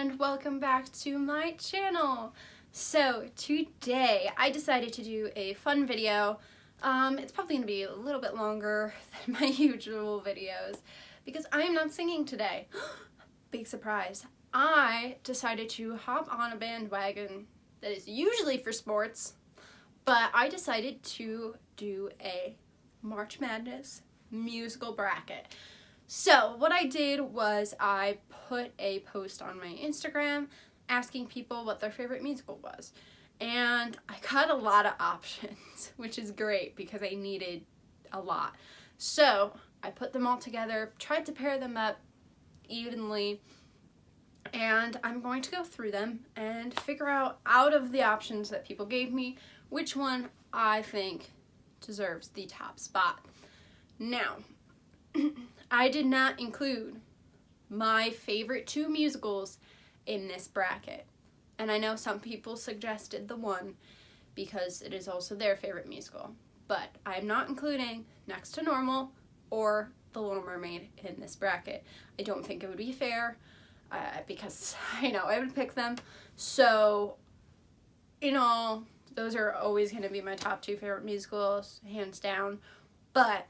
and welcome back to my channel. So today I decided to do a fun video. It's probably going to be a little bit longer than my usual videos because I am not singing today. Big surprise. I decided to hop on a bandwagon that is usually for sports, but I decided to do a March Madness musical bracket. So what I did was I put a post on my Instagram asking people what their favorite musical was. And I got a lot of options, which is great because I needed a lot. So I put them all together, tried to pair them up evenly, and I'm going to go through them and figure out of the options that people gave me, which one I think deserves the top spot. Now, I did not include my favorite two musicals in this bracket. And I know some people suggested The One because it is also their favorite musical. But I'm not including Next to Normal or The Little Mermaid in this bracket. I don't think it would be fair because I know I would pick them. So, in all, those are always going to be my top two favorite musicals, hands down. But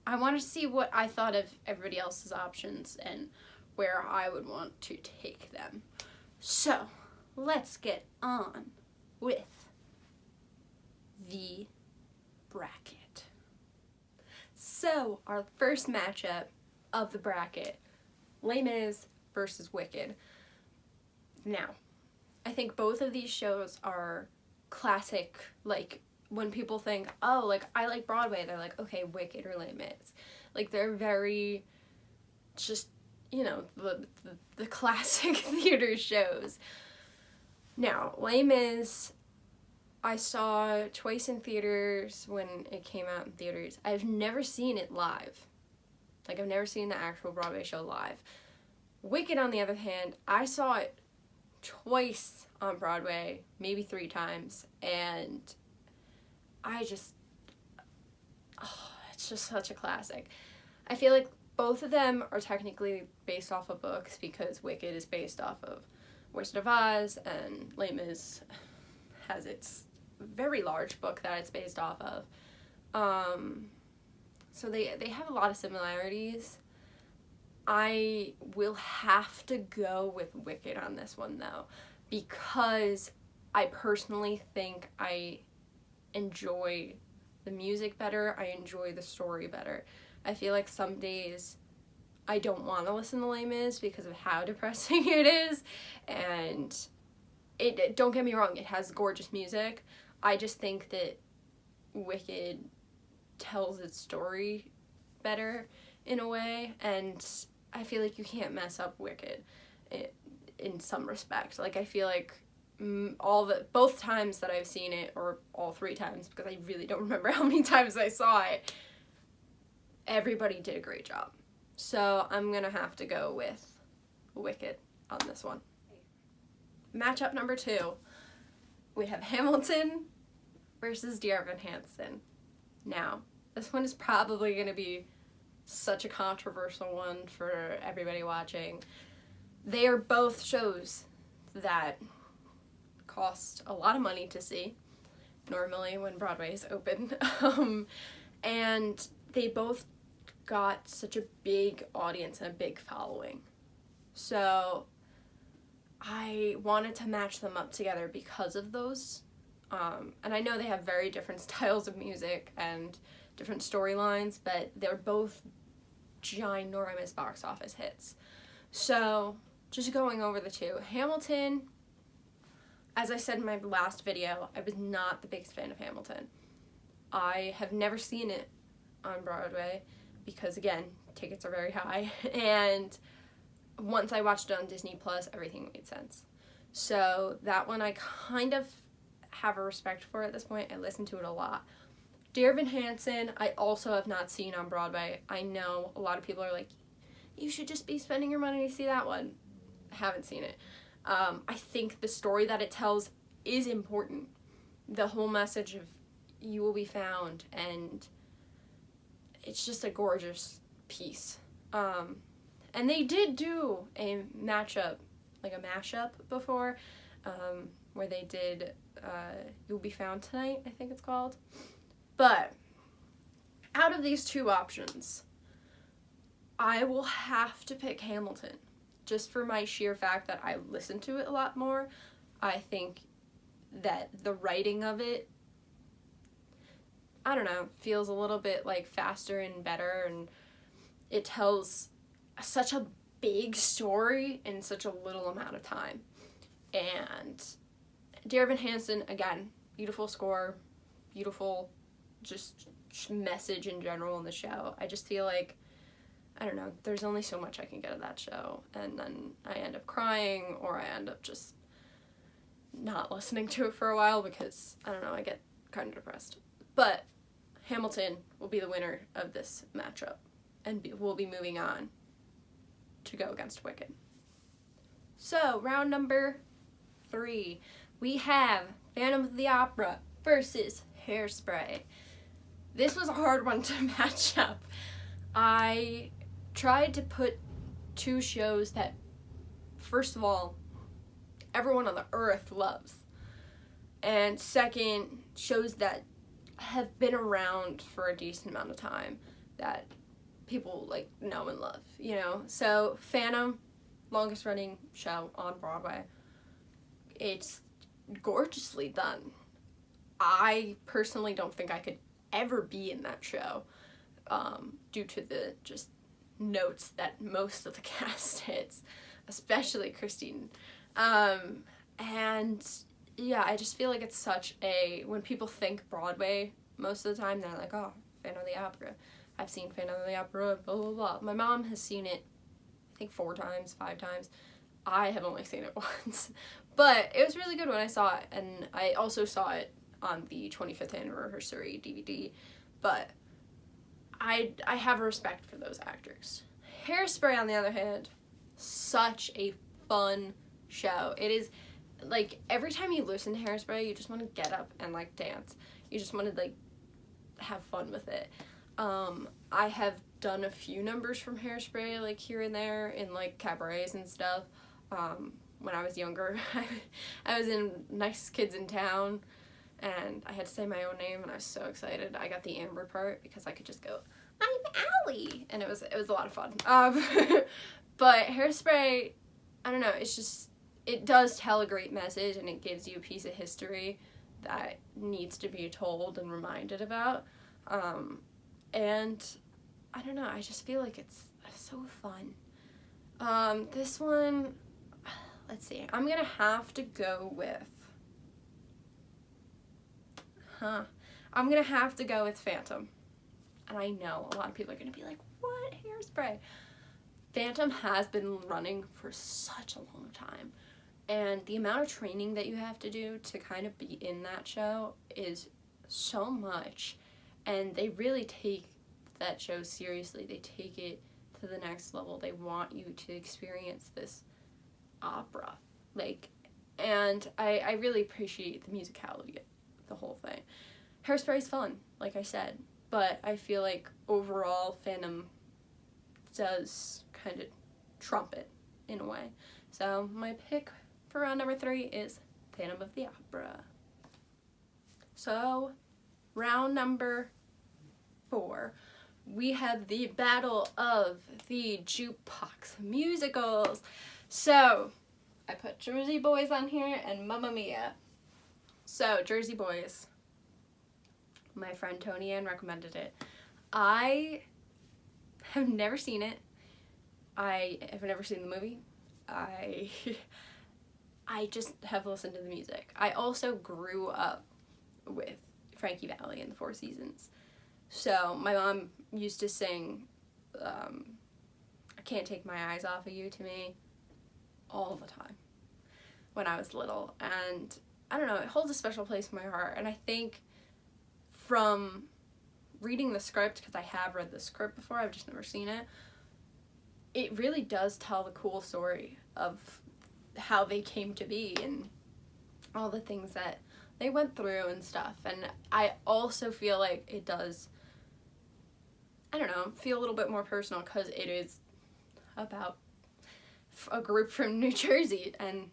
I want to see what I thought of everybody else's options and where I would want to take them. So, let's get on with the bracket. So, our first matchup of the bracket, Les Mis versus Wicked. Now, I think both of these shows are classic, like, when people think, oh, like, I like Broadway, they're like, okay, Wicked or Les Mis. Like, they're very, just, you know, the classic theater shows. Now, Les Mis, I saw twice in theaters when it came out in theaters. I've never seen it live. Like, I've never seen the actual Broadway show live. Wicked, on the other hand, I saw it twice on Broadway, maybe 3 times, and it's just such a classic. I feel like both of them are technically based off of books because Wicked is based off of Wizard of Oz and Les Mis has its very large book that it's based off of. So they have a lot of similarities. I will have to go with Wicked on this one though, because I personally think I enjoy the music better, I enjoy the story better. I feel like some days I don't want to listen to Les Mis because of how depressing it is, and it don't get me wrong, it has gorgeous music. I just think that Wicked tells its story better in a way, and I feel like you can't mess up Wicked in some respects. Like, I feel like both times that I've seen it, or all 3 times, because I really don't remember how many times I saw it, everybody did a great job. So I'm gonna have to go with Wicked on this one. Matchup number 2, we have Hamilton versus Dear Evan Hansen. Now, this one is probably gonna be such a controversial one for everybody watching. They are both shows that cost a lot of money to see, normally when Broadway is open, and they both got such a big audience and a big following. So I wanted to match them up together because of those, and I know they have very different styles of music and different storylines, but they're both ginormous box office hits. So just going over the two, Hamilton, as I said in my last video, I was not the biggest fan of Hamilton. I have never seen it on Broadway because, again, tickets are very high, and once I watched it on Disney Plus, everything made sense. So that one I kind of have a respect for at this point. I listen to it a lot. Dear Evan Hansen, I also have not seen on Broadway. I know a lot of people are like, you should just be spending your money to see that one. I haven't seen it. I think the story that it tells is important. The whole message of you will be found, and it's just a gorgeous piece. And they did do a matchup like a mashup before, where they did You'll Be Found Tonight, I think it's called. But out of these two options, I will have to pick Hamilton, just for my sheer fact that I listen to it a lot more. I think that the writing of it, I don't know, feels a little bit like faster and better, and it tells such a big story in such a little amount of time. And Dear Evan Hansen, again, beautiful score, beautiful just message in general in the show. I just feel like, I don't know, there's only so much I can get of that show, and then I end up crying, or I end up just not listening to it for a while because, I don't know, I get kind of depressed. But Hamilton will be the winner of this matchup, and we'll be moving on to go against Wicked. So, round number 3, we have Phantom of the Opera versus Hairspray. This was a hard one to match up. I tried to put two shows that, first of all, everyone on the earth loves, and second, shows that have been around for a decent amount of time that people like know and love, you know. So Phantom, longest running show on Broadway. It's gorgeously done. I personally don't think I could ever be in that show, due to the just notes that most of the cast hits, especially Christine. And yeah, I just feel like it's such a, when people think Broadway, most of the time they're like, oh, Phantom of the Opera. I've seen Phantom of the Opera, blah, blah, blah. My mom has seen it, I think 4 times, 5 times. I have only seen it once. But it was really good when I saw it, and I also saw it on the 25th anniversary DVD. But I have respect for those actors. Hairspray, on the other hand, such a fun show. It is, like, every time you listen to Hairspray, you just want to get up and, like, dance. You just want to, like, have fun with it. I have done a few numbers from Hairspray, like, here and there in, like, cabarets and stuff. When I was younger, I was in Nicest Kids in Town, and I had to say my own name, and I was so excited. I got the Amber part because I could just go, I'm Allie, and it was a lot of fun. But Hairspray, I don't know, it's just, it does tell a great message, and it gives you a piece of history that needs to be told and reminded about. And I don't know, I just feel like it's so fun. This one, let's see, I'm gonna have to go with, I'm gonna have to go with Phantom. And I know a lot of people are gonna be like, what, Hairspray? Phantom has been running for such a long time, and the amount of training that you have to do to kind of be in that show is so much, and they really take that show seriously. They take it to the next level. They want you to experience this opera, like, and I really appreciate the musicality of the whole thing. Hairspray is fun, like I said, but I feel like overall Phantom does kind of trump it in a way. So my pick for round number 3 is Phantom of the Opera. So round number 4, we have the battle of the jukebox musicals. So I put Jersey Boys on here and Mamma Mia. So Jersey Boys, my friend Tony Ann recommended it. I have never seen it. I have never seen the movie. I just have listened to the music. I also grew up with Frankie Valli and the Four Seasons. So my mom used to sing I Can't Take My Eyes Off of You to me all the time when I was little. And I don't know, it holds a special place in my heart. And I think from reading the script, because I have read the script before, I've just never seen it, it really does tell the cool story of how they came to be and all the things that they went through and stuff. And I also feel like it does, I don't know, feel a little bit more personal because it is about a group from New Jersey, and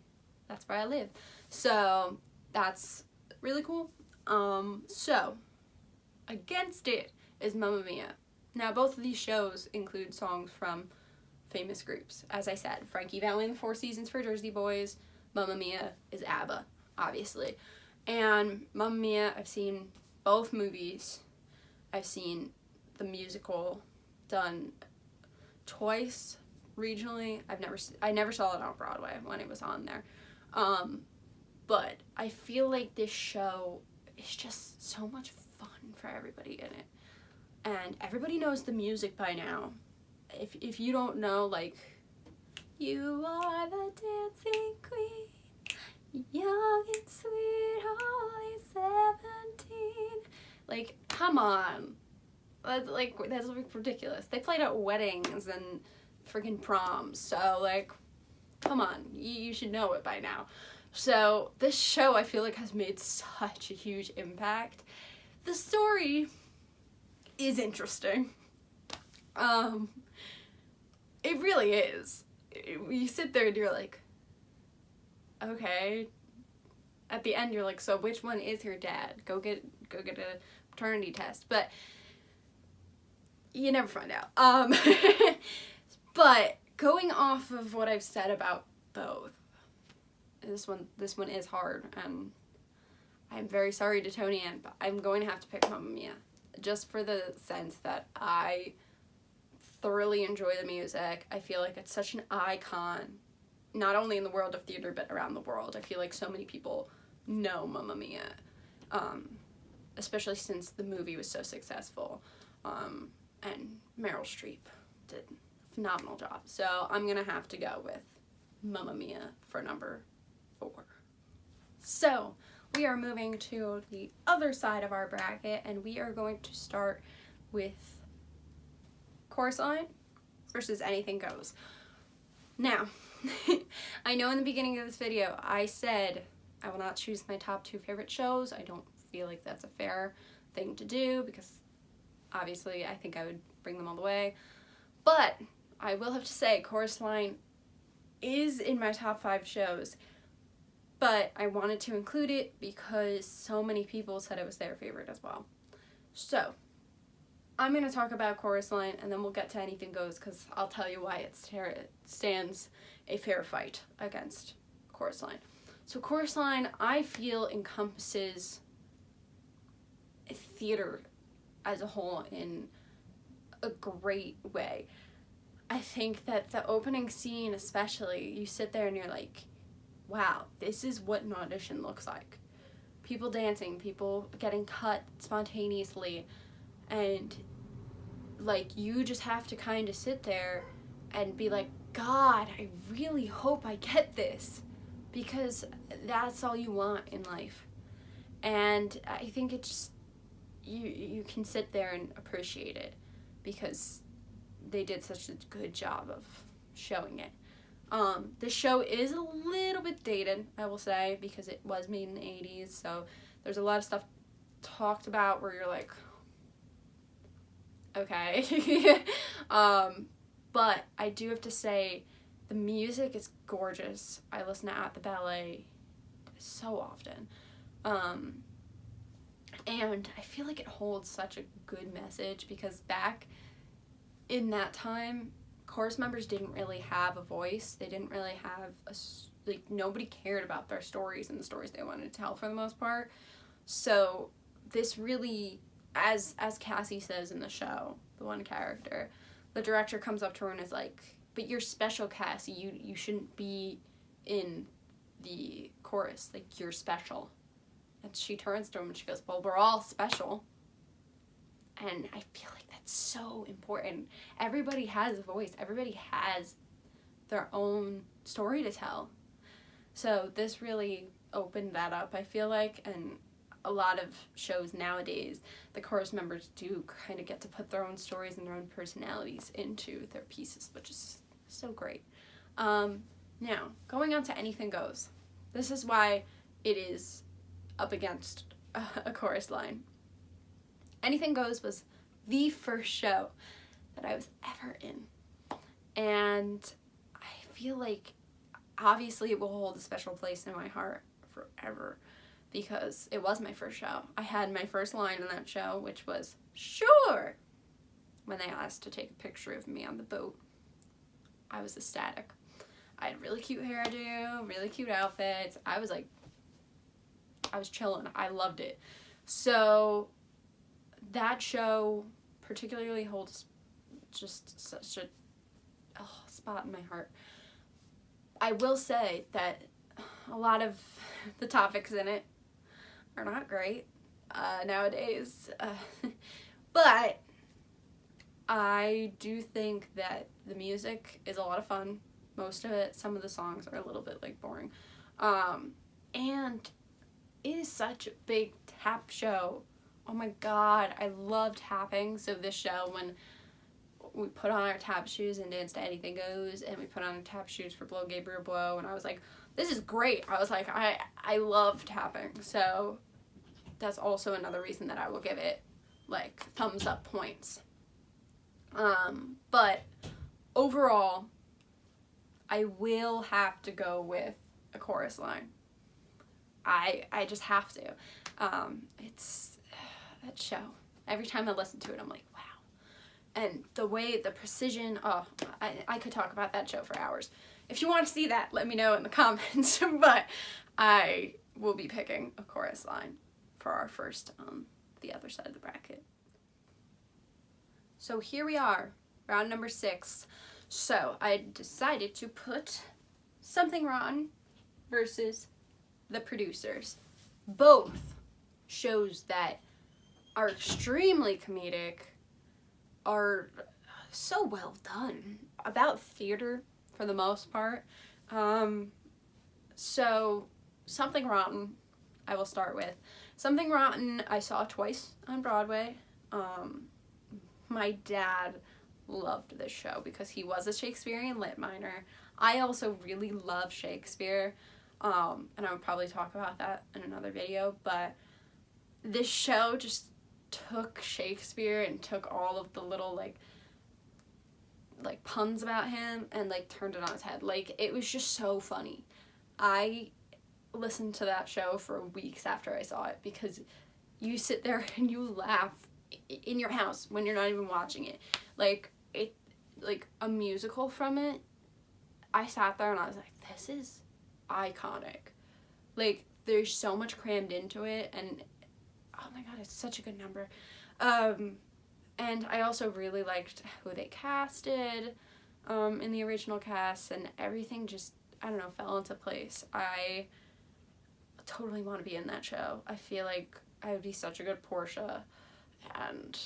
that's where I live. So that's really cool. So against it is Mamma Mia. Now, both of these shows include songs from famous groups. As I said, Frankie Valli and the Four Seasons for Jersey Boys. Mamma Mia is ABBA, obviously. And Mamma Mia, I've seen both movies. I've seen the musical done twice regionally. I never saw it on Broadway when it was on there. But I feel like this show is just so much fun for everybody in it. And everybody knows the music by now. If you don't know, like, you are the dancing queen, young and sweet, only 17. Like, come on. That's ridiculous. They played at weddings and freaking proms. So, like, come on. You should know it by now. So, this show, I feel like, has made such a huge impact. The story is interesting. It really is. You sit there and you're like, okay. At the end, you're like, so which one is her dad? Go get a paternity test. But you never find out. But going off of what I've said about both, this one is hard, and I'm very sorry to Tony Ann, but I'm going to have to pick Mamma Mia, just for the sense that I thoroughly enjoy the music. I feel like it's such an icon, not only in the world of theater, but around the world. I feel like so many people know Mamma Mia, especially since the movie was so successful, and Meryl Streep did a phenomenal job. So I'm gonna have to go with Mamma Mia for number 4. So we are moving to the other side of our bracket, and we are going to start with Chorus Line versus Anything Goes. Now, I know in the beginning of this video I said I will not choose my top 2 favorite shows. I don't feel like that's a fair thing to do, because obviously I think I would bring them all the way. But I will have to say Chorus Line is in my top 5 shows, but I wanted to include it because so many people said it was their favorite as well. So I'm going to talk about Chorus Line, and then we'll get to Anything Goes, because I'll tell you why it stands a fair fight against Chorus Line. So Chorus Line, I feel, encompasses theater as a whole in a great way. I think that the opening scene especially, you sit there and you're like, wow, this is what an audition looks like. People dancing, people getting cut spontaneously, and like, you just have to kind of sit there and be like, God, I really hope I get this, because that's all you want in life. And I think it's just, you can sit there and appreciate it, because they did such a good job of showing it. The show is a little bit dated, I will say, because it was made in the 80s, so there's a lot of stuff talked about where you're like, okay. But I do have to say, the music is gorgeous. I listen to At the Ballet so often. And I feel like it holds such a good message, because back in that time, chorus members didn't really have a voice. They didn't really have nobody cared about their stories and the stories they wanted to tell for the most part. So this really, as Cassie says in the show, the one character, the director comes up to her and is like, but you're special, Cassie. You shouldn't be in the chorus. Like, you're special. And she turns to him and she goes, well, we're all special. And I feel like that's so important. Everybody has a voice. Everybody has their own story to tell. So this really opened that up, I feel like. And a lot of shows nowadays, the chorus members do kind of get to put their own stories and their own personalities into their pieces, which is so great. Now, going on to Anything Goes. This is why it is up against a chorus line. Anything Goes was the first show that I was ever in. And I feel like obviously it will hold a special place in my heart forever because it was my first show. I had my first line in that show, which was, "Sure," when they asked to take a picture of me on the boat. I was ecstatic. I had really cute hairdo, really cute outfits. I was chilling. I loved it. So that show particularly holds just such a spot in my heart. I will say that a lot of the topics in it are not great nowadays, but I do think that the music is a lot of fun. Most of it, some of the songs are a little bit like boring, and it is such a big tap show. Oh my god, I love tapping. So this show, when we put on our tap shoes and danced to Anything Goes, and we put on our tap shoes for Blow Gabriel Blow, and I was like, this is great. I was like, I love tapping. So that's also another reason that I will give it like thumbs up points. But overall, I will have to go with a chorus line. I just have to. It's that show. Every time I listen to it, I'm like, wow. And the way, the precision, I could talk about that show for hours. If you want to see that, let me know in the comments. But I will be picking a chorus line for our first, the other side of the bracket. So here we are, round number 6. So I decided to put Something Rotten versus The Producers. Both shows that are extremely comedic, are so well done, about theater for the most part. So Something Rotten, I will start with. Something Rotten I saw twice on Broadway. My dad loved this show because he was a Shakespearean lit minor. I also really love Shakespeare, and I would probably talk about that in another video, but this show just took Shakespeare and took all of the little like puns about him and like turned it on its head. Like, it was just so funny. I listened to that show for weeks after I saw it because you sit there and you laugh in your house when you're not even watching it. Like a musical from it, I sat there and I was like, this is iconic. Like, there's so much crammed into it, and oh my god, it's such a good number. And I also really liked who they casted in the original cast, and everything just, I don't know, fell into place. I totally want to be in that show. I feel like I would be such a good Portia, and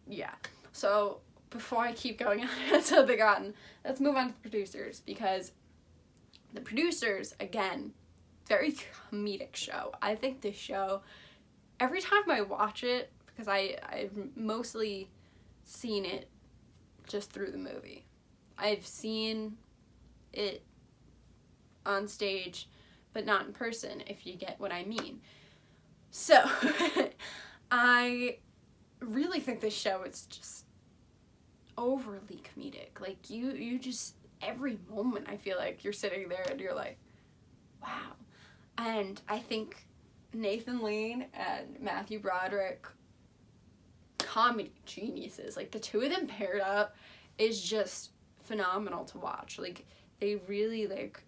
yeah. So before I keep going on Something Rotten, let's move on to the Producers, because the Producers, again, very comedic show. I think this show, every time I watch it, because I've mostly seen it just through the movie. I've seen it on stage, but not in person, if you get what I mean. So, I really think this show is just overly comedic. Like, you just, every moment I feel like you're sitting there and you're like, wow. And I think Nathan Lane and Matthew Broderick, comedy geniuses. Like, the two of them paired up is just phenomenal to watch. Like, they really like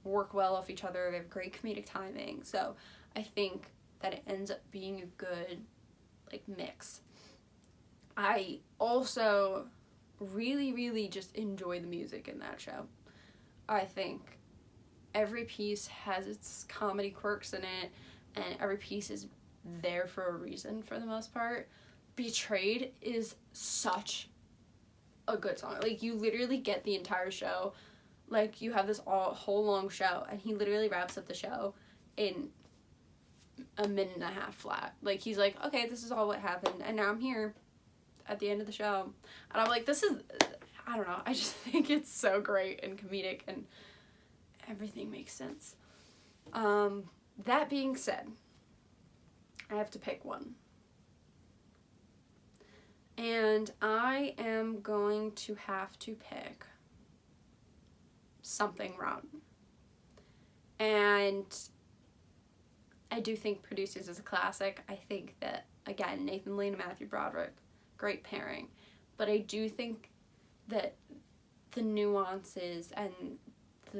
work well off each other. They have great comedic timing. So I think that it ends up being a good like mix. I also really just enjoy the music in that show. I think every piece has its comedy quirks in it, and every piece is there for a reason for the most part. Betrayed is such a good song. Like, you literally get the entire show. Like, you have this whole long show, and he literally wraps up the show in a minute and a half flat. Like, he's like, okay, this is all what happened, and now I'm here at the end of the show. And I'm like, this is, I don't know, I just think it's so great and comedic, and everything makes sense. That being said, I have to pick one. And I am going to have to pick something wrong. And I do think Producers is a classic. I think that, again, Nathan Lane and Matthew Broderick, great pairing. But I do think that the nuances and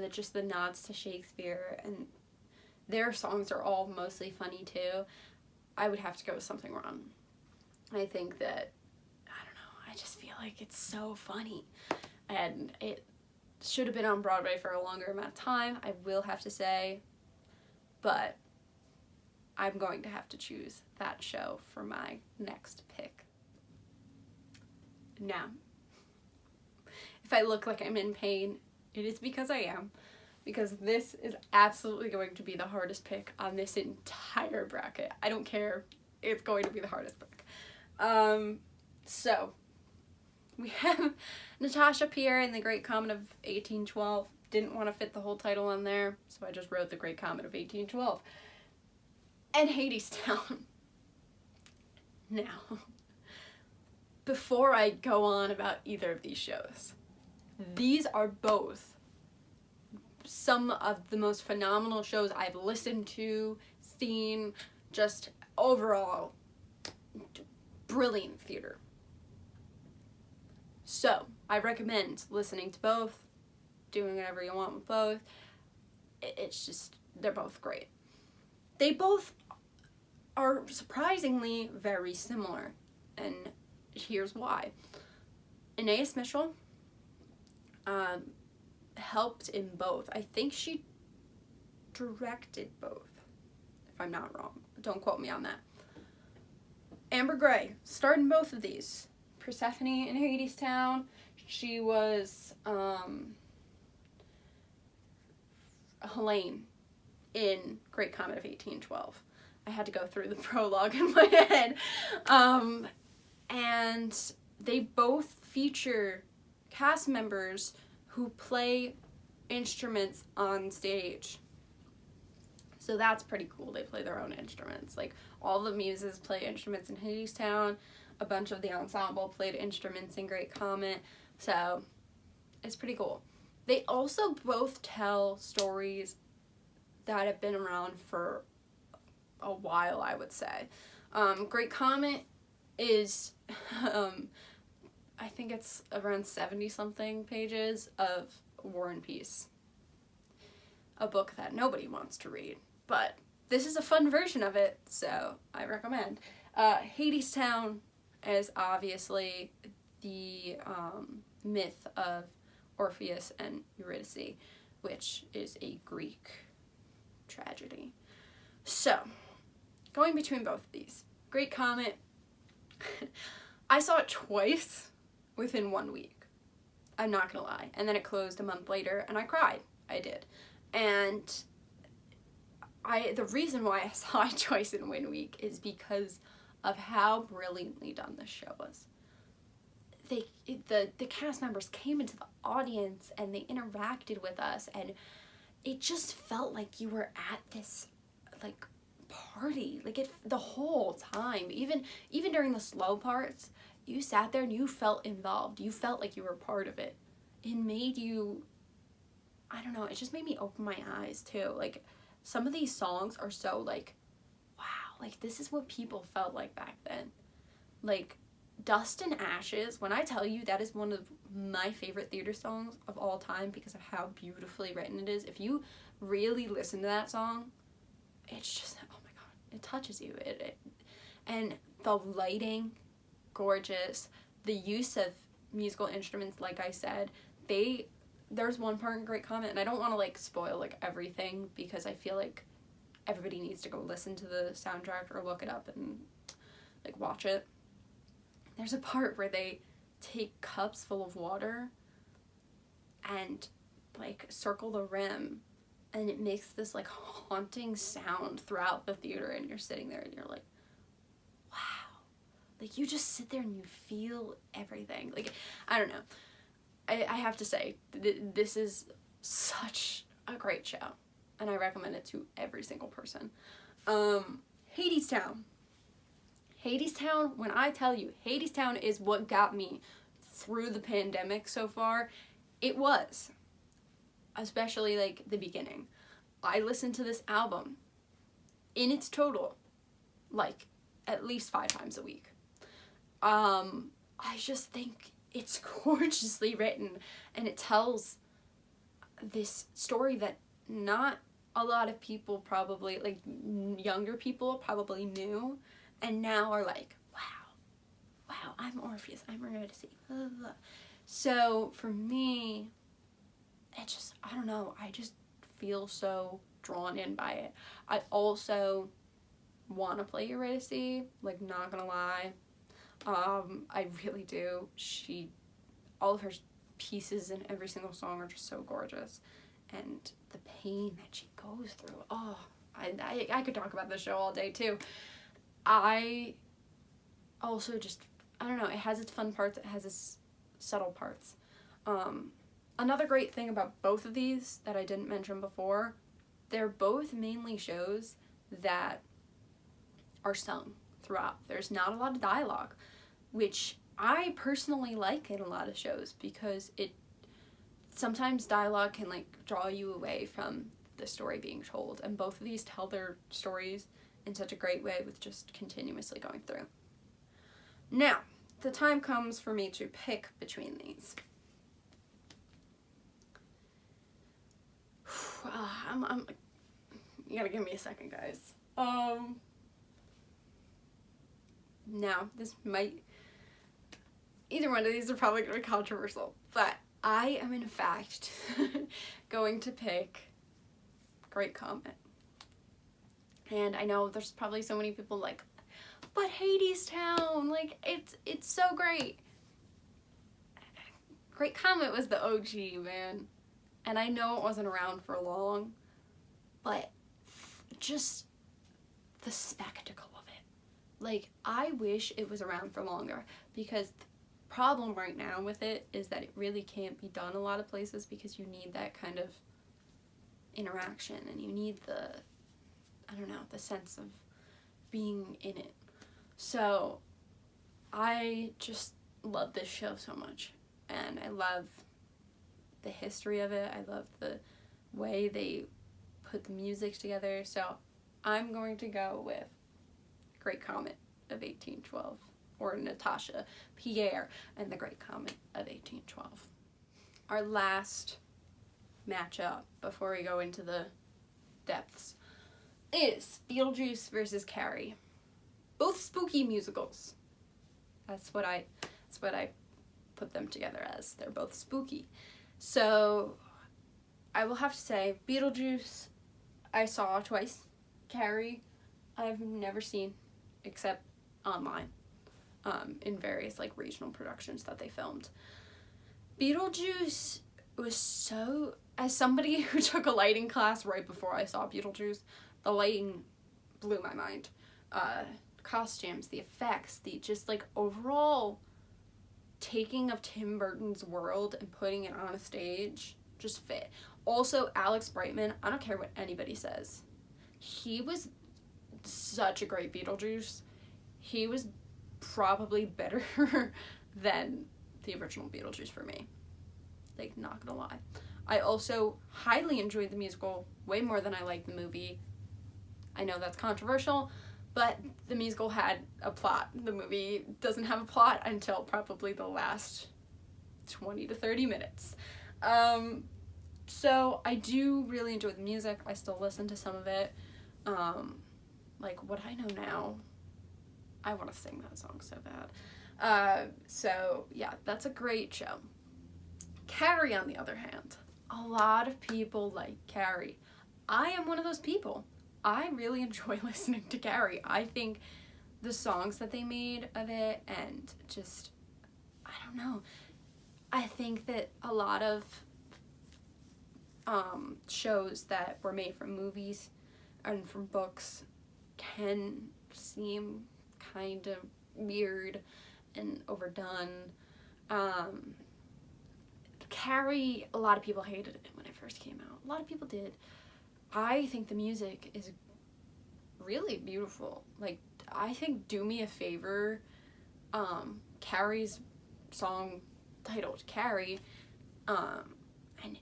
just the nods to Shakespeare, and their songs are all mostly funny too. I would have to go with Something Wrong. I think that, I don't know, I just feel like it's so funny. And it should have been on Broadway for a longer amount of time, I will have to say. But I'm going to have to choose that show for my next pick. Now, if I look like I'm in pain, it is because I am. Because this is absolutely going to be the hardest pick on this entire bracket. I don't care. It's going to be the hardest pick. So, we have Natasha, Pierre, and the Great Comet of 1812. Didn't want to fit the whole title on there, so I just wrote the Great Comet of 1812. And Hadestown. Now, before I go on about either of these shows, these are both some of the most phenomenal shows I've listened to, seen, just overall brilliant theater. So, I recommend listening to both, doing whatever you want with both. It's just, they're both great. They both are surprisingly very similar, and here's why. Anais Mitchell helped in both. I think she directed both, if I'm not wrong. Don't quote me on that. Amber Gray starred in both of these. Persephone in Hadestown. She was Helene in Great Comet of 1812. I had to go through the prologue in my head. And they both feature cast members who play instruments on stage. So that's pretty cool. They play their own instruments. Like, all the muses play instruments in Hadestown. A bunch of the ensemble played instruments in Great Comet. So it's pretty cool. They also both tell stories that have been around for a while, I would say. Great Comet is, I think it's around 70-something pages of War and Peace. A book that nobody wants to read. But this is a fun version of it, so I recommend. Hadestown is obviously the myth of Orpheus and Eurydice, which is a Greek tragedy. So, going between both of these. Great Comet, I saw it twice within 1 week. I'm not gonna lie. And then it closed a month later, and I cried. I did. And the reason why I saw it twice in 1 week is because of how brilliantly done this show was. The cast members came into the audience and they interacted with us, and it just felt like you were at this like party, like the whole time. Even during the slow parts, you sat there and you felt involved. You felt like you were part of it. It made you, I don't know, it just made me open my eyes too. Like, some of these songs are so like, wow, like this is what people felt like back then. Like, Dust and Ashes, when I tell you that is one of my favorite theater songs of all time because of how beautifully written it is. If you really listen to that song, it's just, oh my god, it touches you. And the lighting, gorgeous. The use of musical instruments, like I said, there's one part in Great Comet, and I don't want to like spoil like everything because I feel like everybody needs to go listen to the soundtrack or look it up and like watch it. There's a part where they take cups full of water and like circle the rim, and it makes this like haunting sound throughout the theater, and you're sitting there and you're like, wow. Like, you just sit there and you feel everything. Like, I don't know. I have to say, this is such a great show, and I recommend it to every single person. Hadestown. Hadestown, when I tell you, Hadestown is what got me through the pandemic so far. It was especially like the beginning. I listen to this album in its total like at least 5 times a week. I just think it's gorgeously written, and it tells this story that not a lot of people probably, like younger people probably knew, and now are like, wow, I'm Orpheus, I'm Eurydice, blah, blah, blah. So for me, it just, I don't know, I just feel so drawn in by it. I also want to play Eurydice, like, not gonna lie. I really do. All of her pieces in every single song are just so gorgeous, and the pain that she goes through, I could talk about this show all day too. I also just, I don't know, it has its fun parts, it has its subtle parts. Another great thing about both of these that I didn't mention before, they're both mainly shows that are sung throughout. There's not a lot of dialogue, which I personally like in a lot of shows, because sometimes dialogue can like draw you away from the story being told, and both of these tell their stories in such a great way with just continuously going through. Now, the time comes for me to pick between these. You gotta give me a second, guys. Now, either one of these are probably gonna be controversial, but I am in fact going to pick Great Comet. And I know there's probably so many people like, but Hadestown, like, it's so great. Great Comet was the OG, man. And I know it wasn't around for long, but just the spectacle of it. Like, I wish it was around for longer, because the problem right now with it is that it really can't be done a lot of places, because you need that kind of interaction, and you need the, I don't know, the sense of being in it. So I just love this show so much, and I love the history of it. I love the way they put the music together. So I'm going to go with Great Comet of 1812, or Natasha, Pierre, and the Great Comet of 1812. Our last matchup before we go into the depths is Beetlejuice versus Carrie. Both spooky musicals. That's what I put them together as. They're both spooky. So I will have to say, Beetlejuice I saw twice. Carrie I've never seen, except online, in various like regional productions that they filmed. Beetlejuice was so, as somebody who took a lighting class right before I saw Beetlejuice, the lighting blew my mind. Costumes, the effects, the just like overall taking of Tim Burton's world and putting it on a stage just fit. Also, Alex Brightman, I don't care what anybody says, he was such a great Beetlejuice. He was probably better than the original Beetlejuice for me. Like, not gonna lie. I also highly enjoyed the musical, way more than I liked the movie. I know that's controversial, but the musical had a plot. The movie doesn't have a plot until probably the last 20 to 30 minutes. So I do really enjoy the music. I still listen to some of it. Like, What I Know Now, I want to sing that song so bad. So yeah, that's a great show. Carrie, on the other hand, a lot of people like Carrie. I am one of those people. I really enjoy listening to Carrie. I think the songs that they made of it, and just, I don't know, I think that a lot of shows that were made from movies and from books can seem kind of weird and overdone. Carrie, a lot of people hated it when it first came out. A lot of people did. I think the music is really beautiful. Like, I think Do Me a Favor, Carrie's song titled Carrie, and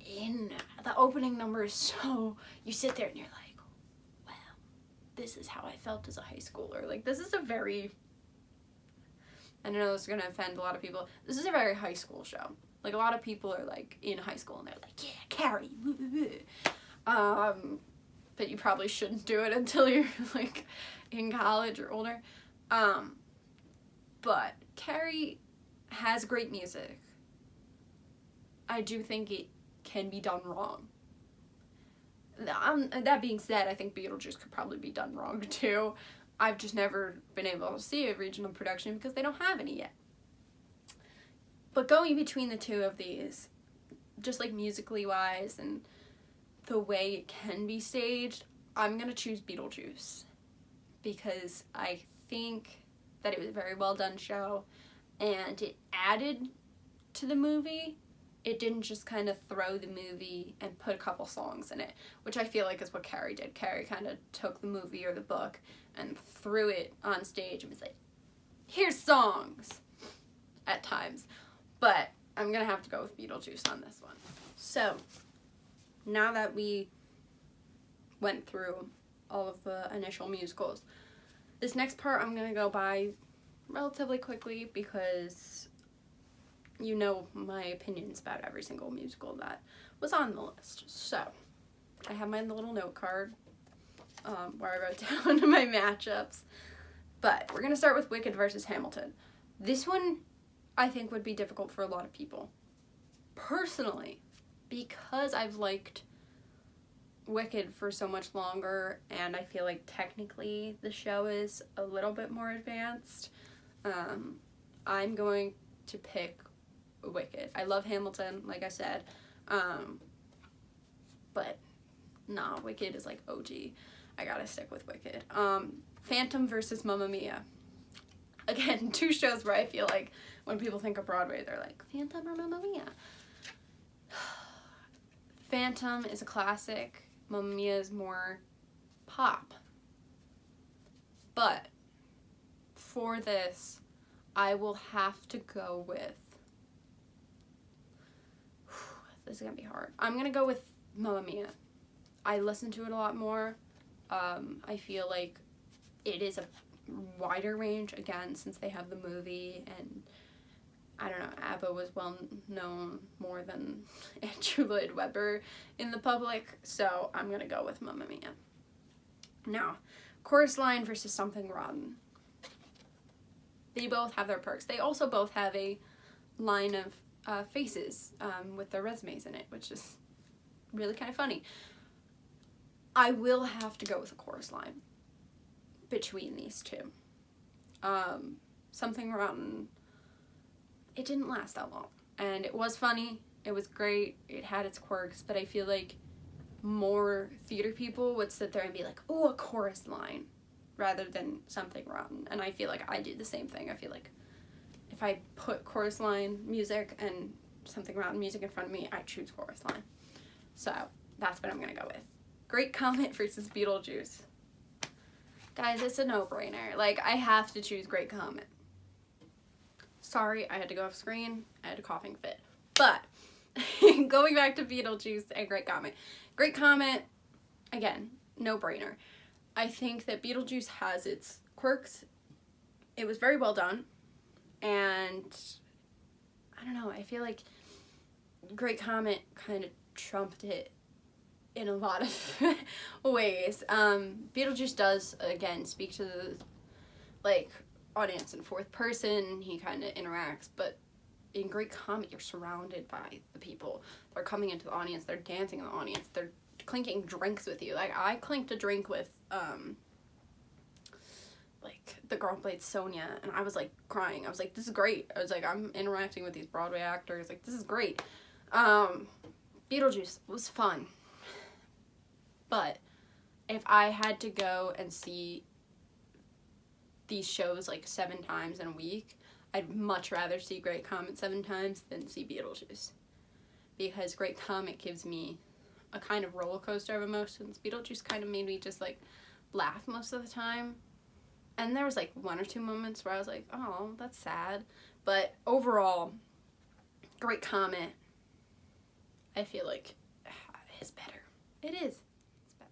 in the opening number is so, you sit there and you're like, wow, this is how I felt as a high schooler. Like, this is a very, I know this is going to offend a lot of people, this is a very high school show. Like, a lot of people are, like, in high school and they're like, yeah, Carrie, woo, woo, woo. But you probably shouldn't do it until you're, like, in college or older. But Carrie has great music. I do think it can be done wrong. That being said, I think Beetlejuice could probably be done wrong too. I've just never been able to see a regional production because they don't have any yet. But going between the two of these, just like musically wise and the way it can be staged, I'm gonna choose Beetlejuice because I think that it was a very well done show and it added to the movie. It didn't just kind of throw the movie and put a couple songs in it, which I feel like is what Carrie did. Carrie kind of took the movie or the book and threw it on stage and was like, here's songs at times. But I'm going to have to go with Beetlejuice on this one. So, now that we went through all of the initial musicals, this next part I'm going to go by relatively quickly because you know my opinions about every single musical that was on the list. So, I have my little note card where I wrote down my matchups. But we're going to start with Wicked versus Hamilton. This one, I think, would be difficult for a lot of people. Personally, because I've liked Wicked for so much longer, and I feel like technically the show is a little bit more advanced, I'm going to pick Wicked. I love Hamilton, like I said, but nah, Wicked is like OG. I gotta stick with Wicked. Phantom versus Mamma Mia. Again, two shows where I feel like when people think of Broadway, they're like, Phantom or Mamma Mia? Phantom is a classic. Mamma Mia is more pop. But for this, I will have to go with, this is gonna be hard. I'm gonna go with Mamma Mia. I listen to it a lot more. I feel like it is a wider range, again, since they have the movie, and I don't know, ABBA was well known more than Andrew Lloyd Webber in the public, so I'm gonna go with Mamma Mia. Now, Chorus Line versus Something Rotten. They both have their perks. They also both have a line of faces with their resumes in it, which is really kind of funny. I will have to go with a Chorus Line between these two. Something Rotten, it didn't last that long, and it was funny, it was great, it had its quirks, but I feel like more theater people would sit there and be like, oh, a Chorus Line, rather than Something Rotten, and I feel like I do the same thing. I feel like if I put Chorus Line music and Something Rotten music in front of me, I choose Chorus Line. So that's what I'm gonna go with. Great Comet versus Beetlejuice. Guys, it's a no-brainer. Like, I have to choose Great Comet. Sorry, I had to go off screen. I had a coughing fit. But, going back to Beetlejuice and Great Comet. Great Comet, again, no-brainer. I think that Beetlejuice has its quirks. It was very well done. And, I don't know, I feel like Great Comet kind of trumped it in a lot of ways. Beetlejuice does, again, speak to the, like, audience in fourth person. He kind of interacts, but in Great Comet, you're surrounded by the people. They're coming into the audience, they're dancing in the audience, they're clinking drinks with you. Like, I clinked a drink with, like, the girl who played Sonia, and I was, like, crying. I was like, this is great. I was like, I'm interacting with these Broadway actors. Like, this is great. Beetlejuice was fun. But if I had to go and see these shows like 7 times in a week, I'd much rather see Great Comet 7 times than see Beetlejuice. Because Great Comet gives me a kind of roller coaster of emotions. Beetlejuice kind of made me just like laugh most of the time. And there was like 1 or 2 moments where I was like, oh, that's sad. But overall, Great Comet, I feel like is better. It is. It's better.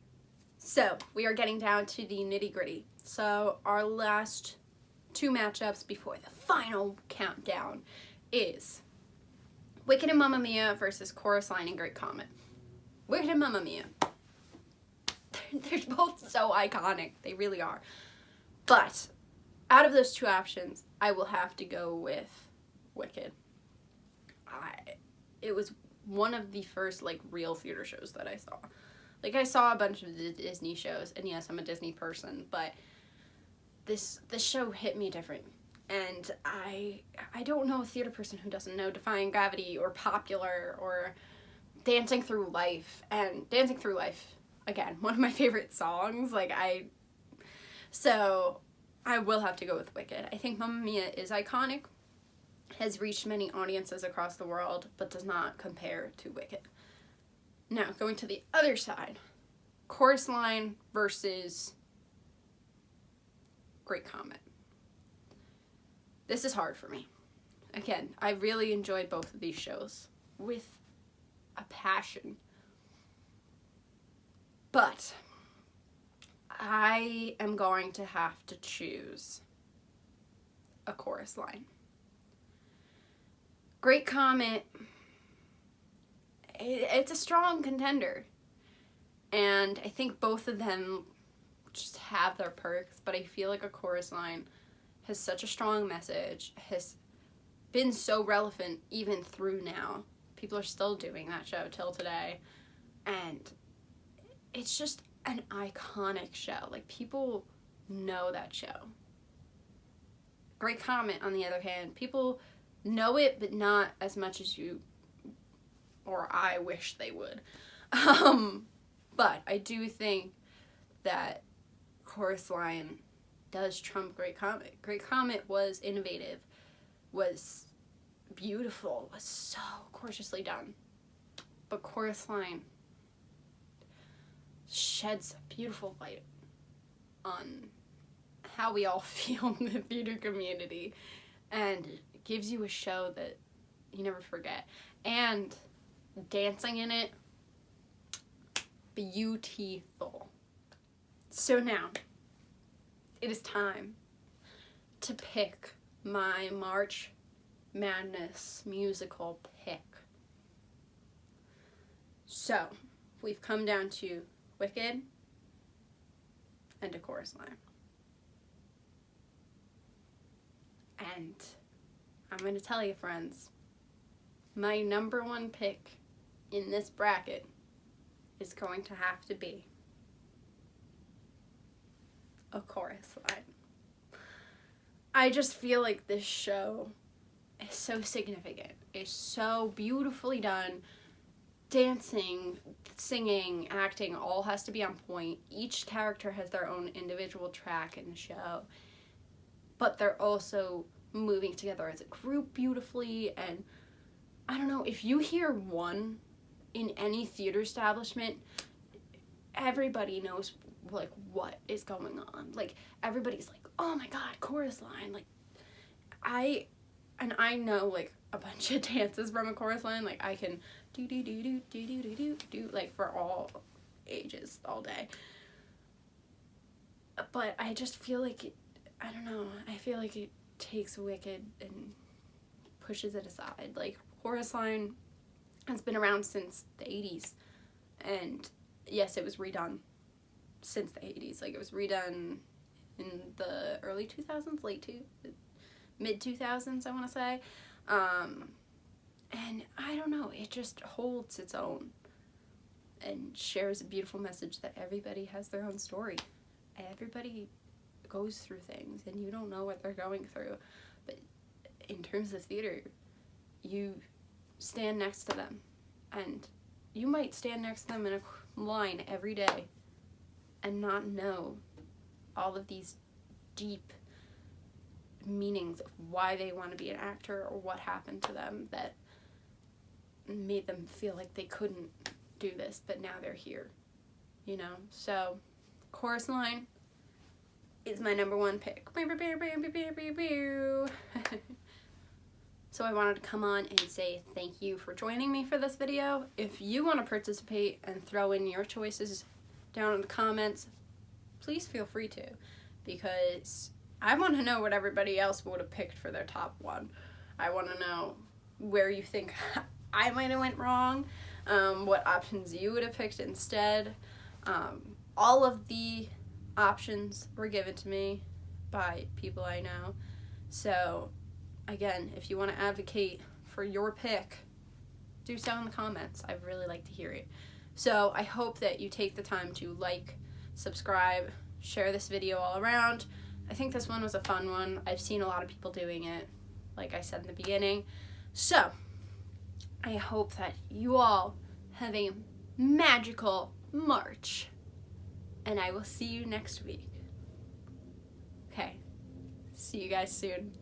So, we are getting down to the nitty-gritty. So, our last 2 matchups before the final countdown is Wicked and Mamma Mia versus Chorus Line and Great Comet. Wicked and Mamma Mia. They're both so iconic. They really are. But out of those 2 options, I will have to go with Wicked. It was one of the first, like, real theater shows that I saw. Like, I saw a bunch of the Disney shows, and yes, I'm a Disney person, but this show hit me different. And I don't know a theater person who doesn't know Defying Gravity or Popular or Dancing Through Life. And Dancing Through Life, again, one of my favorite songs. So I will have to go with Wicked. I think Mamma Mia is iconic, has reached many audiences across the world, but does not compare to Wicked. Now, going to the other side, Chorus Line versus Great Comet. This is hard for me. Again, I really enjoyed both of these shows with a passion. But I am going to have to choose a Chorus Line. Great Comet, it's a strong contender. And I think both of them just have their perks, but I feel like a Chorus Line has such a strong message, has been so relevant even through now. People are still doing that show till today. And it's just an iconic show. Like, people know that show. Great Comet, on the other hand, people know it, but not as much as you or I wish they would. But I do think that Chorus Line does trump Great Comet. Great Comet was innovative, was beautiful, was so gorgeously done. But Chorus Line sheds a beautiful light on how we all feel in the theater community and gives you a show that you never forget. And dancing in it, beautiful. So now, it is time to pick my March Madness musical pick. So, we've come down to Wicked and a Chorus Line. And I'm going to tell you, friends, my number 1 pick in this bracket is going to have to be a Chorus Line. I just feel like this show is so significant. It's so beautifully done. Dancing, singing, acting, all has to be on point. Each character has their own individual track in the show, but they're also moving together as a group beautifully. And I don't know, if you hear one in any theater establishment, everybody knows, like, what is going on. Like, everybody's like, oh my god, Chorus Line. Like, I know, like, a bunch of dances from a Chorus Line. Like, I can do, like, for all ages, all day. But I just feel like I don't know, I feel like it takes Wicked and pushes it aside. Like, Chorus Line has been around since the 80s. And yes, it was redone since the 80s. Like, it was redone in the early 2000s, mid 2000s, I want to say. And I don't know, it just holds its own and shares a beautiful message that everybody has their own story. Everybody goes through things, and you don't know what they're going through. But in terms of theater, you stand next to them, and you might stand next to them in a line every day and not know all of these deep meanings of why they want to be an actor or what happened to them that made them feel like they couldn't do this, but now they're here, you know? So, Chorus Line is my number 1 pick. So I wanted to come on and say thank you for joining me for this video. If you want to participate and throw in your choices down in the comments, please feel free to, because I want to know what everybody else would have picked for their top one. I want to know where you think I might have went wrong, what options you would have picked instead. All of the options were given to me by people I know. So again, if you want to advocate for your pick, do so in the comments. I'd really like to hear it. So I hope that you take the time to like, subscribe, share this video all around. I think this one was a fun one. I've seen a lot of people doing it, like I said in the beginning. So I hope that you all have a magical March, and I will see you next week. Okay, see you guys soon.